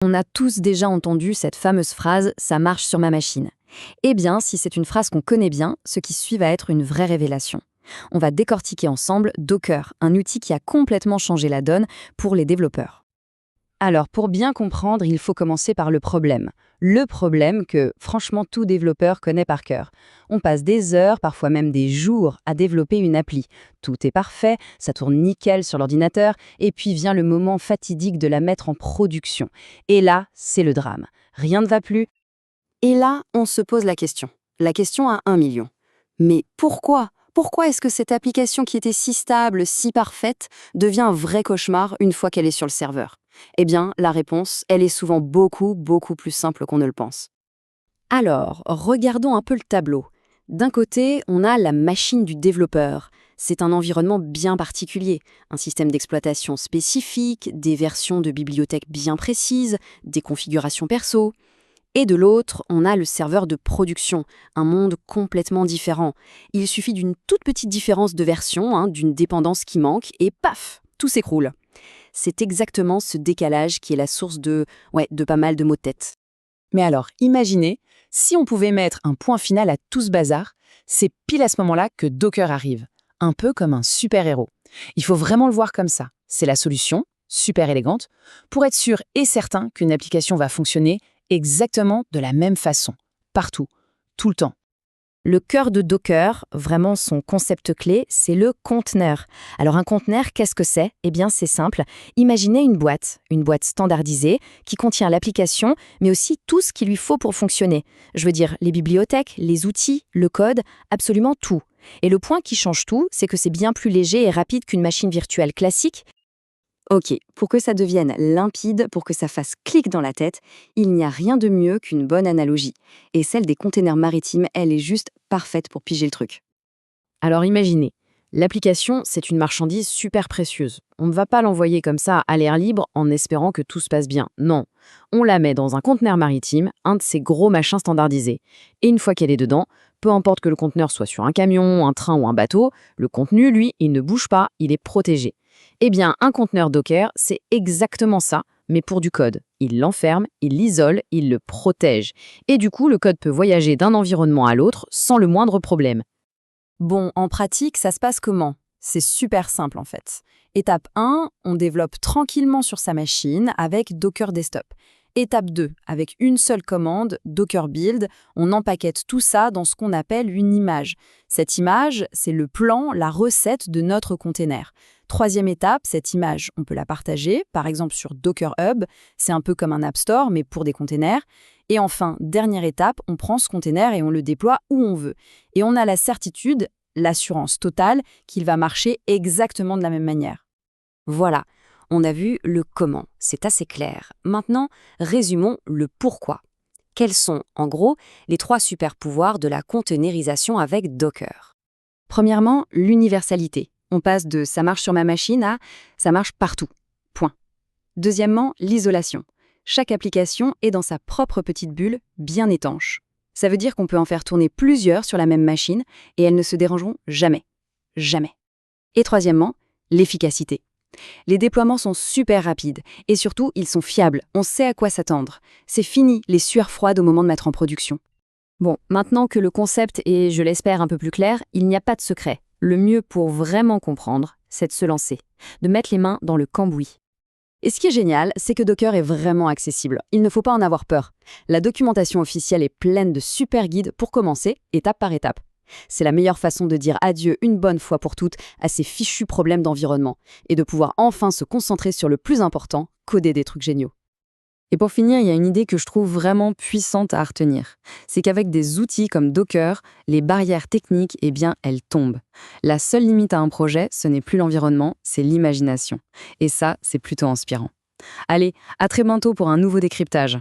On a tous déjà entendu cette fameuse phrase « ça marche sur ma machine ». Eh bien, si c'est une phrase qu'on connaît bien, ce qui suit va être une vraie révélation. On va décortiquer ensemble Docker, un outil qui a complètement changé la donne pour les développeurs. Alors, pour bien comprendre, il faut commencer par le problème. Le problème que, franchement, tout développeur connaît par cœur. On passe des heures, parfois même des jours, à développer une appli. Tout est parfait, ça tourne nickel sur l'ordinateur, et puis vient le moment fatidique de la mettre en production. Et là, c'est le drame. Rien ne va plus. Et là, on se pose la question à 1 million. Mais pourquoi? Pourquoi est-ce que cette application qui était si stable, si parfaite, devient un vrai cauchemar une fois qu'elle est sur le serveur? Eh bien, la réponse, elle est souvent beaucoup, beaucoup plus simple qu'on ne le pense. Alors, regardons un peu le tableau. D'un côté, on a la machine du développeur. C'est un environnement bien particulier, un système d'exploitation spécifique, des versions de bibliothèques bien précises, des configurations perso. Et de l'autre, on a le serveur de production, un monde complètement différent. Il suffit d'une toute petite différence de version, d'une dépendance qui manque, et paf, tout s'écroule. C'est exactement ce décalage qui est la source de pas mal de maux de tête. Mais alors, imaginez, si on pouvait mettre un point final à tout ce bazar, c'est pile à ce moment-là que Docker arrive. Un peu comme un super-héros. Il faut vraiment le voir comme ça. C'est la solution, super élégante, pour être sûr et certain qu'une application va fonctionner exactement de la même façon. Partout, tout le temps. Le cœur de Docker, vraiment son concept clé, c'est le conteneur. Alors un conteneur, qu'est-ce que c'est? Eh bien c'est simple. Imaginez une boîte standardisée qui contient l'application, mais aussi tout ce qu'il lui faut pour fonctionner. Je veux dire les bibliothèques, les outils, le code, absolument tout. Et le point qui change tout, c'est que c'est bien plus léger et rapide qu'une machine virtuelle classique. Ok, pour que ça devienne limpide, pour que ça fasse clic dans la tête, il n'y a rien de mieux qu'une bonne analogie. Et celle des containers maritimes, elle est juste parfaite pour piger le truc. Alors imaginez, l'application, c'est une marchandise super précieuse. On ne va pas l'envoyer comme ça à l'air libre en espérant que tout se passe bien. Non, on la met dans un conteneur maritime, un de ces gros machins standardisés. Et une fois qu'elle est dedans, peu importe que le conteneur soit sur un camion, un train ou un bateau, le contenu, lui, il ne bouge pas, il est protégé. Eh bien, un conteneur Docker, c'est exactement ça, mais pour du code. Il l'enferme, il l'isole, il le protège. Et du coup, le code peut voyager d'un environnement à l'autre sans le moindre problème. Bon, en pratique, ça se passe comment? C'est super simple en fait. Étape 1, on développe tranquillement sur sa machine avec Docker Desktop. Étape 2, avec une seule commande, Docker Build, on empaquette tout ça dans ce qu'on appelle une image. Cette image, c'est le plan, la recette de notre container. Troisième étape, cette image, on peut la partager, par exemple sur Docker Hub, c'est un peu comme un App Store, mais pour des containers. Et enfin, dernière étape, on prend ce container et on le déploie où on veut. Et on a la certitude, l'assurance totale, qu'il va marcher exactement de la même manière. Voilà, on a vu le comment, c'est assez clair. Maintenant, résumons le pourquoi. Quels sont, en gros, les 3 super pouvoirs de la containerisation avec Docker? Premièrement, l'universalité. On passe de « ça marche sur ma machine » à « ça marche partout ». Point. Deuxièmement, l'isolation. Chaque application est dans sa propre petite bulle, bien étanche. Ça veut dire qu'on peut en faire tourner plusieurs sur la même machine et elles ne se dérangeront jamais. Jamais. Et troisièmement, l'efficacité. Les déploiements sont super rapides et surtout, ils sont fiables. On sait à quoi s'attendre. C'est fini les sueurs froides au moment de mettre en production. Bon, maintenant que le concept est, je l'espère, un peu plus clair, il n'y a pas de secret. Le mieux pour vraiment comprendre, c'est de se lancer, de mettre les mains dans le cambouis. Et ce qui est génial, c'est que Docker est vraiment accessible. Il ne faut pas en avoir peur. La documentation officielle est pleine de super guides pour commencer, étape par étape. C'est la meilleure façon de dire adieu une bonne fois pour toutes à ces fichus problèmes d'environnement et de pouvoir enfin se concentrer sur le plus important, coder des trucs géniaux. Et pour finir, il y a une idée que je trouve vraiment puissante à retenir. C'est qu'avec des outils comme Docker, les barrières techniques, eh bien, elles tombent. La seule limite à un projet, ce n'est plus l'environnement, c'est l'imagination. Et ça, c'est plutôt inspirant. Allez, à très bientôt pour un nouveau décryptage.